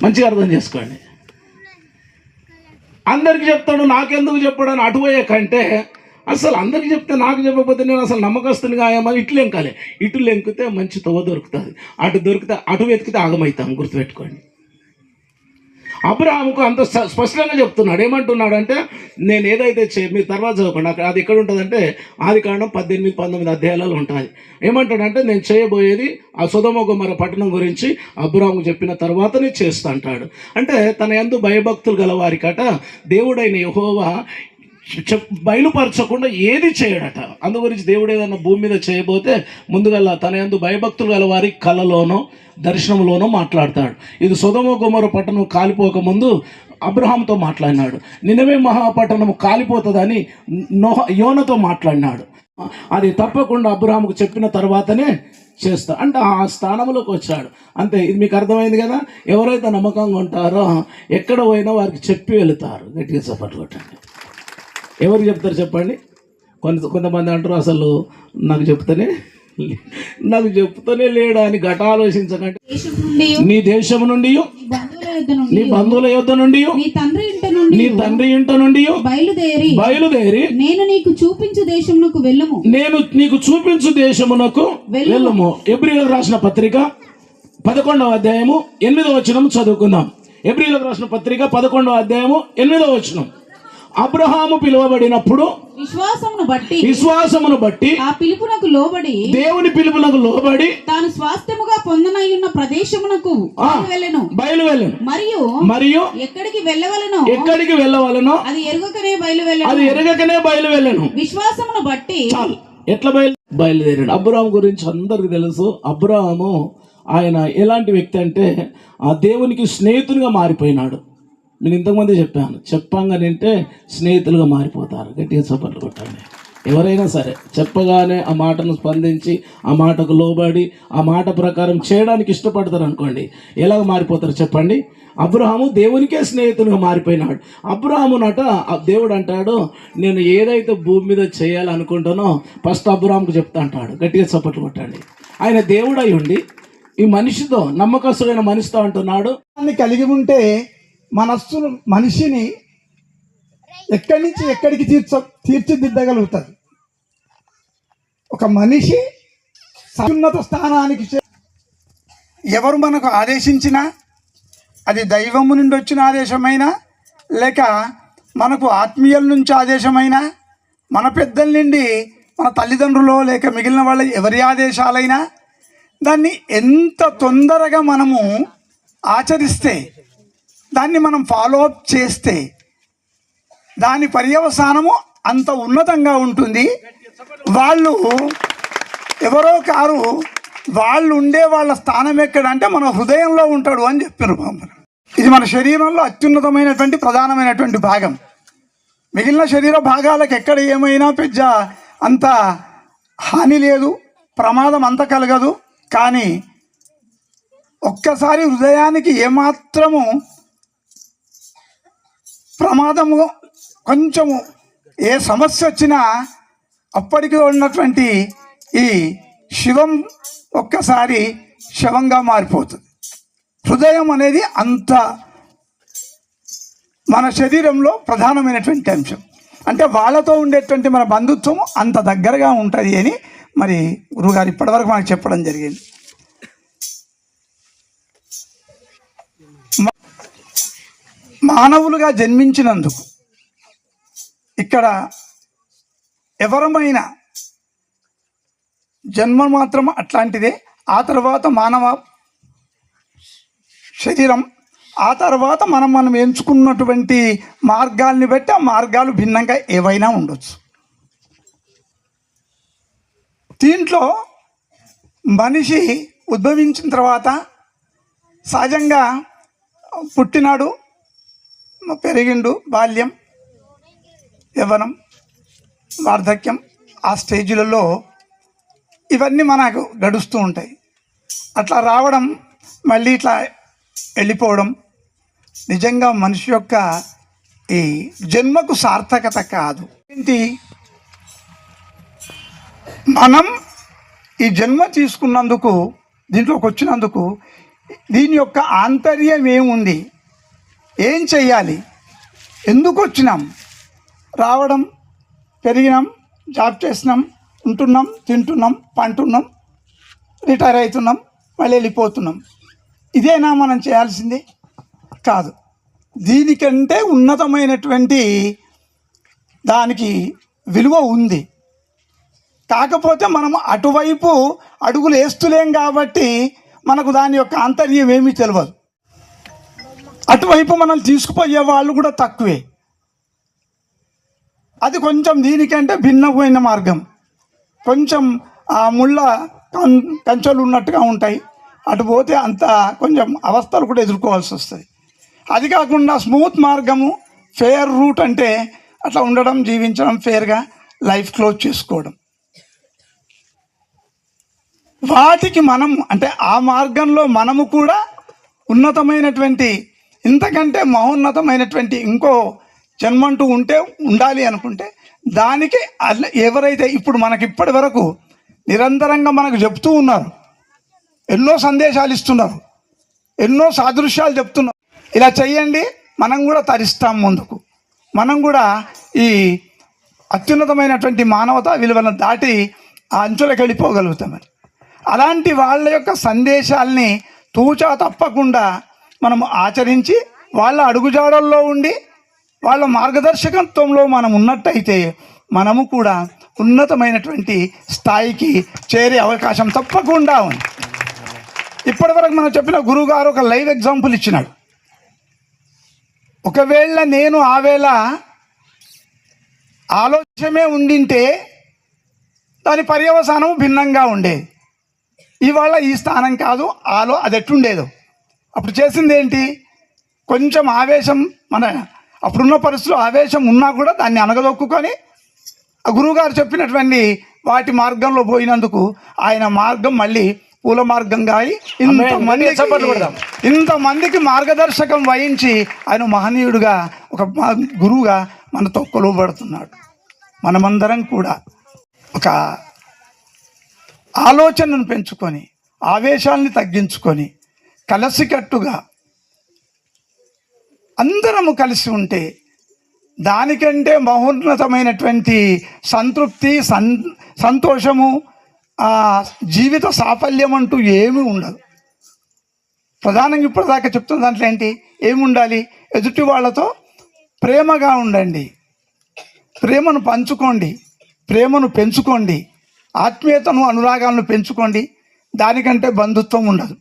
మంచిగా అర్థం చేసుకోండి. అందరికి చెప్తాడు నాకెందుకు చెప్పాడు అని అటుపోయే కంటే అసలు అందరికి చెప్తే నాకు చెప్పకపోతే నేను అసలు నమ్మకస్తుని గాయమని ఇట్లు లెంకాలి. ఇటు లెంకితే మంచి తవ్వ దొరుకుతుంది, అటు దొరికితే అటు వెతికితే ఆగమవుతాం. గుర్తుపెట్టుకోండి. అబ్రహాముకు అంత స్పష్టంగా చెప్తున్నాడు. ఏమంటున్నాడంటే నేను ఏదైతే మీరు తర్వాత చదవకండి, అక్కడ అది ఎక్కడ ఉంటుందంటే ఆదికాండం 18-19 అధ్యాయాలలో ఉంటుంది. ఏమంటాడంటే నేను చేయబోయేది ఆ సొదొమ గొమొర్రా పట్టణం గురించి అబ్రహాము చెప్పిన తర్వాతనే చేస్తా అంటాడు. అంటే తన యందు భయభక్తులు గల వారికట దేవుడైన యెహోవా బయలుపరచకుండా ఏది చేయడట. అందు గురించి దేవుడు ఏదన్నా భూమి మీద చేయబోతే ముందుగల్లా తన యందు భయభక్తులు గల వారి కళలోనో దర్శనంలోనో మాట్లాడతాడు. ఇది సొదొమ గొమొర్రా పట్టణం కాలిపోకముందు అబ్రహాంతో మాట్లాడినాడు. నినవే మహాపట్టణం కాలిపోతుందని యోనతో మాట్లాడినాడు. అది తప్పకుండా అబ్రహాముకు చెప్పిన తర్వాతనే చేస్తా అంటే ఆ స్థానంలోకి వచ్చాడు. అంతే. ఇది మీకు అర్థమైంది కదా. ఎవరైతే నమ్మకంగా ఉంటారో ఎక్కడ పోయినా వారికి చెప్పి వెళుతారు. గట్టిగా చప్పట్లు కొట్టండి. ఎవరు చెప్తారు చెప్పండి? కొంతమంది అంటారు అసలు నాకు చెప్తేనే లేడా అని గట ఆలోచించకండి. నీ దేశం నుండి, నీ బంధువుల యొద్ద నుండి, నీ తండ్రి ఇంట నుండి బయలుదేరి నేను నీకు చూపించు దేశమునకు వెళ్ళము. నేను నీకు చూపించు దేశమునకు వెళ్ళము. హెబ్రీయులకు రాసిన పత్రిక 11వ అధ్యాయము 8వ వచనం చదువుకుందాం. హెబ్రీయులకు రాసిన పత్రిక 11వ అధ్యాయము 8వ వచనం. అబ్రహాము పిలువబడినప్పుడు విశ్వాసమును బట్టి ఆ పిలుపునకు లోబడి దేవుని పిలుపునకు లోబడి తాను స్వాస్థ్యముగా పొందనయున్న ప్రదేశమునకు బయలువెళ్ళెను. మరియు ఎక్కడికి వెళ్ళవలెనో అది ఎరుగకనే బయలువెళ్ళెను. విశ్వాసమును బట్టి ఎట్లా బయలుదేరాడు. అబ్రహాము గురించి అందరికి తెలుసు. అబ్రహాము ఆయన ఎలాంటి వ్యక్తి అంటే ఆ దేవునికి స్నేహితునిగా మారిపోయినాడు. నేను ఇంతకుముందే చెప్పంగానంటే స్నేహితులుగా మారిపోతారు. గట్టిగా చప్పట్లు కొట్టండి. ఎవరైనా సరే చెప్పగానే ఆ మాటను స్పందించి ఆ మాటకు లోబడి ఆ మాట ప్రకారం చేయడానికి ఇష్టపడతారు అనుకోండి, ఎలాగ మారిపోతారు చెప్పండి? అబ్రహాము దేవునికే స్నేహితునిగా మారిపోయినాడు. అబ్రహామునట దేవుడు అంటాడు నేను ఏదైతే భూమి మీద చేయాలనుకుంటానో ఫస్ట్ అబ్రహాముకు చెప్తా అంటాడు. గట్టిగా చప్పట్లు కొట్టండి. ఆయన దేవుడై ఉండి ఈ మనిషితో నమ్మకస్తుడైన మనిషితో అంటున్నాడు కలిగి ఉంటే మనిషిని ఎక్కడి నుంచి ఎక్కడికి తీర్చిదిద్దగలుగుతుంది. ఒక మనిషి ఉన్నత స్థానానికి ఎవరు మనకు ఆదేశించినా, అది దైవము నుండి వచ్చిన ఆదేశమైనా లేక మనకు ఆత్మీయుల నుంచి ఆదేశమైనా, మన పెద్దల నుండి మన తల్లిదండ్రులు లేక మిగిలిన వాళ్ళ ఎవరి ఆదేశాలైనా దాన్ని ఎంత తొందరగా మనము ఆచరిస్తే, దాన్ని మనం ఫాలో అప్ చేస్తే దాని పర్యవసానము అంత ఉన్నతంగా ఉంటుంది. వాళ్ళు ఎవరో కారు, వాళ్ళు ఉండే వాళ్ళ స్థానం ఎక్కడంటే మన హృదయంలో ఉంటాడు అని చెప్పారు. ఇది మన శరీరంలో అత్యున్నతమైనటువంటి ప్రధానమైనటువంటి భాగం. మిగిలిన శరీర భాగాలకు ఎక్కడ ఏమైనా పెద్ద అంత హాని లేదు, ప్రమాదం అంత కలగదు. కానీ ఒక్కసారి హృదయానికి ఏమాత్రము ప్రమాదము, కొంచెము ఏ సమస్య వచ్చినా అప్పటికి ఉన్నటువంటి ఈ శివం ఒక్కసారి శవంగా మారిపోతుంది. హృదయం అనేది అంత మన శరీరంలో ప్రధానమైనటువంటి అంశం. అంటే వాళ్ళతో ఉండేటువంటి మన బంధుత్వం అంత దగ్గరగా ఉంటుంది అని మరి గురువుగారు ఇప్పటివరకు మనకు చెప్పడం జరిగింది. మానవులుగా జన్మించినందుకు ఇక్కడ ఎవరమైనా జన్మ మాత్రం అట్లాంటిదే. ఆ తర్వాత మానవ శరీరం, ఆ తర్వాత మనం ఎంచుకున్నటువంటి మార్గాల్ని బట్టి ఆ మార్గాలు భిన్నంగా ఏవైనా ఉండొచ్చు. దీంట్లో మనిషి ఉద్భవించిన తర్వాత సహజంగా పుట్టినాడు, పెరిగిండు, బాల్యం, యవ్వనం, వార్ధక్యం, ఆ స్టేజ్లలో ఇవన్నీ మనకు గడుస్తూ ఉంటాయి. అట్లా రావడం, మళ్ళీ ఇట్లా వెళ్ళిపోవడం నిజంగా మనిషి యొక్క ఈ జన్మకు సార్థకత కాదు. ఏంటి, మనం ఈ జన్మ తీసుకున్నందుకు, దీంట్లోకి వచ్చినందుకు దీని యొక్క ఆంతర్యం ఏముంది, ఏం చెయ్యాలి, ఎందుకు వచ్చినాం, రావడం, పెరిగినాం, జాబ్ చేసినాం, ఉంటున్నాం, తింటున్నాం, పంటున్నాం, రిటైర్ అవుతున్నాం, మళ్ళీ వెళ్ళిపోతున్నాం. ఇదేనా మనం చేయాల్సింది? కాదు. దీనికంటే ఉన్నతమైనటువంటి దానికి విలువ ఉంది. కాకపోతే మనం అటువైపు అడుగులు వేస్తులేం కాబట్టి మనకు దాని యొక్క ఆంతర్యం ఏమీ తెలియదు. అటువైపు మనం తీసుకుపోయే వాళ్ళు కూడా తక్కువే. అది కొంచెం దీనికంటే భిన్నమైన మార్గం. కొంచెం ఆ ముళ్ళ కంచెలు ఉన్నట్టుగా ఉంటాయి. అటు పోతే అంత కొంచెం అవస్థలు కూడా ఎదుర్కోవాల్సి వస్తుంది. అది కాకుండా స్మూత్ మార్గము, ఫేర్ రూట్ అంటే అట్లా ఉండడం, జీవించడం, ఫేర్గా లైఫ్ క్లోజ్ చేసుకోవడం. వాటికి మనం అంటే ఆ మార్గంలో మనము కూడా ఉన్నతమైనటువంటి, ఇంతకంటే మహోన్నతమైనటువంటి ఇంకో జన్మంటూ ఉండాలి అనుకుంటే దానికి ఎవరైతే ఇప్పుడు మనకి ఇప్పటి వరకు నిరంతరంగా మనకు చెప్తూ ఉన్నారు, ఎన్నో సందేశాలు ఇస్తున్నారు, ఎన్నో సాదృశ్యాలు చెప్తున్నారు, ఇలా చెయ్యండి, మనం కూడా తరిస్తాం ముందుకు, మనం కూడా ఈ అత్యున్నతమైనటువంటి మానవతా విలువలను దాటి ఆ అంచులకు వెళ్ళిపోగలుగుతామని. అలాంటి వాళ్ళ యొక్క సందేశాల్ని తూచా తప్పకుండా మనం ఆచరించి వాళ్ళ అడుగుజాడల్లో ఉండి వాళ్ళ మార్గదర్శకత్వంలో మనం ఉన్నట్టయితే మనము కూడా ఉన్నతమైనటువంటి స్థాయికి చేరే అవకాశం తప్పకుండా ఉంది. ఇప్పటివరకు మనం చెప్పిన గురువుగారు ఒక లైవ్ ఎగ్జాంపుల్ ఇచ్చినాడు. ఒకవేళ నేను ఆవేళ ఆలోచనే ఉండింటే దాని పర్యవసానం భిన్నంగా ఉండేది. ఇవాళ ఈ స్థానం కాదు, అది ఎట్లుండేదో. అప్పుడు చేసింది ఏంటి? కొంచెం ఆవేశం, మన అప్పుడున్న పరిస్థితుల్లో ఆవేశం ఉన్నా కూడా దాన్ని అనగదొక్కుని ఆ గురువుగారు చెప్పినటువంటి వాటి మార్గంలో పోయినందుకు ఆయన మార్గం మళ్ళీ పూల మార్గంగా అయి ఇంతమందికి మార్గదర్శకం వహించి ఆయన మహనీయుడుగా ఒక గురువుగా మనతో కొలువబడుతున్నాడు. మనమందరం కూడా ఒక ఆలోచనను పెంచుకొని, ఆవేశాలని తగ్గించుకొని, కలిసికట్టుగా అందరము కలిసి ఉంటే దానికంటే మహోన్నతమైనటువంటి సంతృప్తి, సంతోషము, జీవిత సాఫల్యం అంటూ ఏమీ ఉండదు. ప్రధానంగా ఇప్పటిదాకా చెప్తున్న దాంట్లో ఏంటి, ఏమి ఉండాలి? ఎదుటి వాళ్ళతో ప్రేమగా ఉండండి, ప్రేమను పంచుకోండి, ప్రేమను పెంచుకోండి, ఆత్మీయతను, అనురాగాలను పెంచుకోండి. దానికంటే బంధుత్వం ఉండదు.